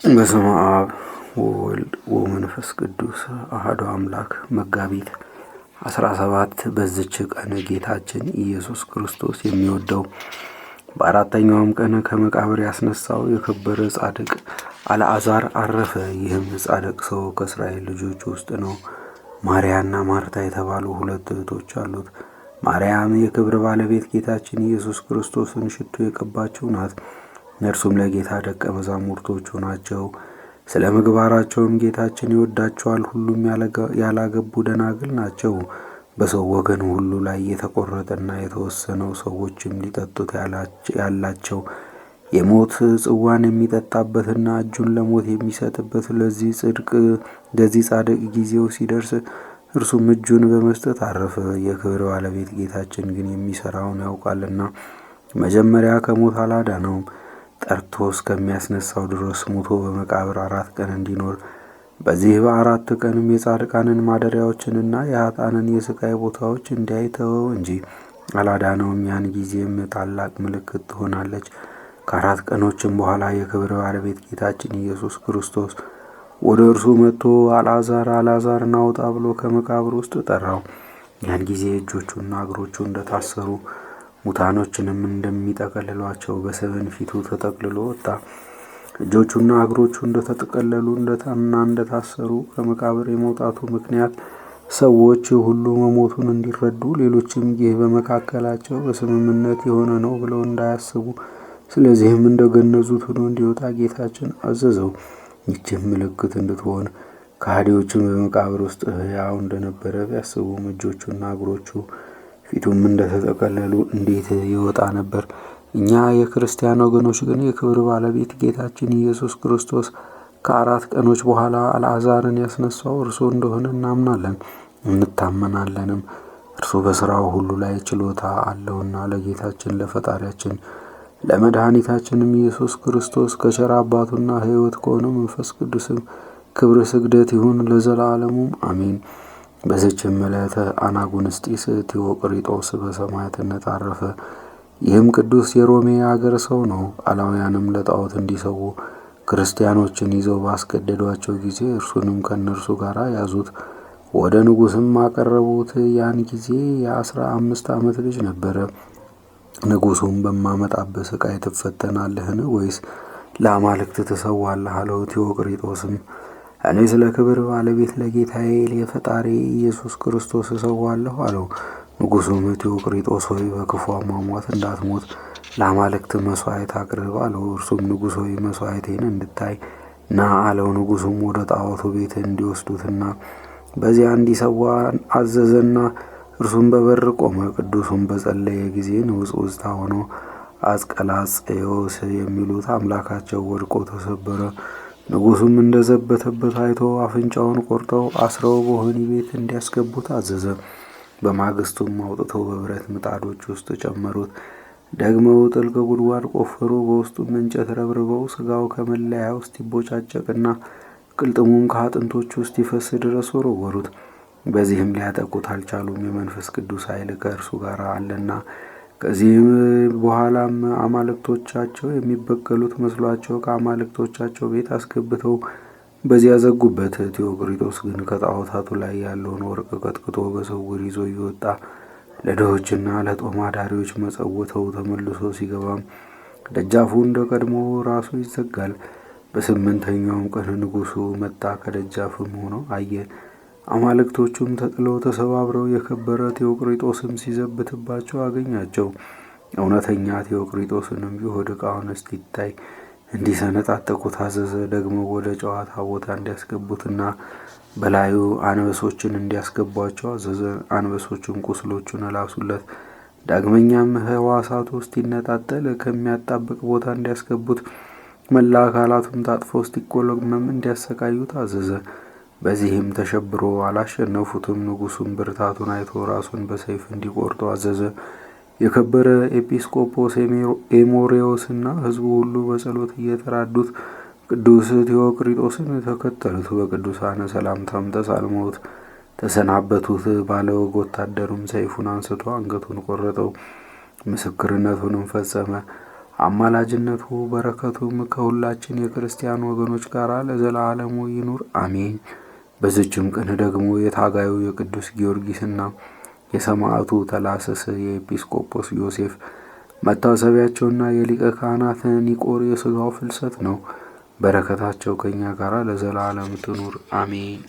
በስመ አብ ወወልድ ወመንፈስ ቅዱስ አሐዱ አምላክ። መጋቢት 17 በዚች ቀን ጌታችን ኢየሱስ ክርስቶስ የሚወደው በአራተኛውም ቀን ከመቃብር ያስነሳው የከበረ ጻድቅ አልዓዛር አረፈ። ይህም ጻድቅ ሰው ከእስራኤል ልጆች ውስጥ ነው። ማርያና ማርታ የተባሉ ሁለት እህቶች አሉት። ማርያም የክብር ባለቤት ጌታችን ኢየሱስ ክርስቶስን ሽቱ የቀባችው ናት። እነርሱም ለጌታ ደቀ መዛሙርቶቹ ናቸው። ስለ ምግባራቸውም ጌታችን ይወዳቸዋል። ሁሉም ያላገቡ ደናግል ናቸው። በሰው ወገን ሁሉ ላይ የተቆረጠና የተወሰነው ሰዎችም ሊጠጡት ያላቸው የሞት ጽዋን የሚጠጣበትና እጁን ለሞት የሚሰጥበት ለዚህ ጻድቅ ጊዜው ሲደርስ እርሱም እጁን በመስጠት አረፈ። የክብር ባለቤት ጌታችን ግን የሚሰራውን ያውቃልና መጀመሪያ ከሞት አላዳነውም። ጠርቶ እስከሚያስነሳው ድረስ ሙቶ በመቃብር 4 ቀን እንዲኖር በዚህ በ4 ቀንም የጻድቃንን ማደሪያዎችንና የኃጥአንን የስቃይ ቦታዎች እንዲያይ ተወው እንጂ አላዳነውም። ያን ጊዜም ታላቅ ምልክት ትሆናለች። ከ4 ቀኖችም በኋላ የክብር ባለቤት ጌታችን ኢየሱስ ክርስቶስ ወደ እርሱ መጥቶ አልዓዛር ናውጣ ብሎ ከመቃብር ውስጥ ጠራው። ያን ጊዜ እጆቹና እግሮቹ እንደታሰሩ ሙታኖችንም እንደሚጠቀልሏቸው በሰበን ፊቱ ተጠቅልሎ ወጣ። እጆቹና እግሮቹ እንደተጠቀለሉ እንደታሰሩ ከመቃብር የመውጣቱ ምክንያት ሰዎች ሁሉ መሞቱን እንዲረዱ፣ ሌሎችም ይህ በመካከላቸው በስምምነት የሆነ ነው ብለው እንዳያስቡ፣ ስለዚህም እንደገነዙት ሆኖ እንዲወጣ ጌታችን አዘዘው። ይህችም ምልክት እንድትሆን ከሃዲዎችም በመቃብር ውስጥ ሕያው እንደነበረ ቢያስቡም እጆቹና እግሮቹ ፊቱም እንደተጠቀለሉ እንዴት ይወጣ ነበር? እኛ የክርስቲያን ወገኖች ግን የክብር ባለቤት ጌታችን ኢየሱስ ክርስቶስ ከ4 ቀኖች በኋላ አልዓዛርን ያስነሳው እርሱ እንደሆነ እናምናለን እንታመናለንም። እርሱ በሥራው ሁሉ ላይ ችሎታ አለውና ለጌታችን ለፈጣሪያችን ለመድኃኒታችንም ኢየሱስ ክርስቶስ ከቸር አባቱና ሕይወት ከሆነው መንፈስ ቅዱስም ክብር ስግደት ይሁን ለዘላለሙም አሜን። በዚችም ዕለት አናጉንስጢስ ቴዎቅሪጦስ በሰማዕትነት አረፈ። ይህም ቅዱስ የሮሜ አገር ሰው ነው። አላውያንም ለጣዖት እንዲሰዉ ክርስቲያኖችን ይዘው ባስገደዷቸው ጊዜ እርሱንም ከእነርሱ ጋር ያዙት፣ ወደ ንጉሥም አቀረቡት። ያን ጊዜ የ15 ዓመት ልጅ ነበረ። ንጉሡም በማመጣበት ሥቃይ ትፈተናለህን? ወይስ ለአማልክት ትሰዋለህ? አለው። ቴዎቅሪጦስም እኔ ስለ ክብር ባለቤት ለጌታዬ የፈጣሪ ኢየሱስ ክርስቶስ እሰዋለሁ አለው። ንጉሡም ቴዎቅሪጦስ ሆይ በክፉ አሟሟት እንዳትሞት ለአማልክት መሥዋዕት አቅርብ አለው። እርሱም ንጉሥ ሆይ መሥዋዕቴን እንድታይ ና አለው። ንጉሡም ወደ ጣዖቱ ቤት እንዲወስዱትና በዚያ እንዲሰዋ አዘዘና እርሱም በበር ቆመ። ቅዱሱም በጸለየ ጊዜ ንውጽውጽታ ሆኖ አስቀላጼዎስ የሚሉት አምላካቸው ወድቆ ተሰበረ። ንጉሡም እንደዘበተበት አይቶ አፍንጫውን ቆርጠው አስረው በወህኒ ቤት እንዲያስገቡት አዘዘ። በማግስቱም አውጥተው በብረት ምጣዶች ውስጥ ጨመሩት። ደግመው ጥልቅ ጉድጓድ ቆፈሩ። በውስጡም እንጨት ረብርበው ሥጋው ከመለያው እስኪቦጫጨቅና ቅልጥሙም ከአጥንቶቹ እስኪፈስ ድረስ ወረወሩት። በዚህም ሊያጠቁት አልቻሉም፣ የመንፈስ ቅዱስ ኃይል ከእርሱ ጋር አለና። ከዚህም በኋላም አማልክቶቻቸው የሚበቀሉት መስሏቸው ከአማልክቶቻቸው ቤት አስገብተው በዚያ ዘጉበት። ቴዎቅሪጦስ ግን ከጣዖታቱ ላይ ያለውን ወርቅ ቀጥቅጦ በስውር ይዞ እየወጣ ለድሆችና ለጦም አዳሪዎች መጸወተው። ተመልሶ ሲገባም ደጃፉ እንደ ቀድሞ ራሱ ይዘጋል። በ8ኛውም ቀን ንጉሡ መጣ። ከደጃፍም ሆኖ አየ። አማልክቶቹም ተጥለው ተሰባብረው የከበረ ቴዎቅሪጦስም ሲዘብትባቸው አገኛቸው። እውነተኛ ቴዎቅሪጦስንም ቢሆን ዕቃውን እስኪታይ እንዲሰነጣጠቁት አዘዘ። ደግሞ ወደ ጨዋታ ቦታ እንዲያስገቡትና በላዩ አንበሶችን እንዲያስገቧቸው አዘዘ። አንበሶቹም ቁስሎቹን እላሱለት። ዳግመኛም ሕዋሳቱ እስኪነጣጠል ከሚያጣብቅ ቦታ እንዲያስገቡት፣ መላ አካላቱም ታጥፎ እስኪቆለመም እንዲያሰቃዩት አዘዘ። በዚህም ተሸብሮ አላሸነፉትም። ንጉሡም ብርታቱን አይቶ ራሱን በሰይፍ እንዲቆርጡ አዘዘ። የከበረ ኤጲስቆጶስ ኤሞሬዎስና ሕዝቡ ሁሉ በጸሎት እየተራዱት ቅዱስ ቴዎቅሪጦስን ተከተሉት። በቅዱሳን ሰላምታም ተሳልመውት ተሰናበቱት። ባለወግ ወታደሩም ሰይፉን አንስቶ አንገቱን ቆረጠው፣ ምስክርነቱንም ፈጸመ። አማላጅነቱ በረከቱም ከሁላችን የክርስቲያን ወገኖች ጋር ለዘላለሙ ይኑር አሜን። በዚችም ቀን ደግሞ የታጋዩ የቅዱስ ጊዮርጊስና የሰማዕቱ ተላሰስ የኤጲስቆጶስ ዮሴፍ መታሰቢያቸውና የሊቀ ካህናት ኒቆር የሥጋው ፍልሰት ነው። በረከታቸው ከእኛ ጋር ለዘላለም ትኑር አሜን።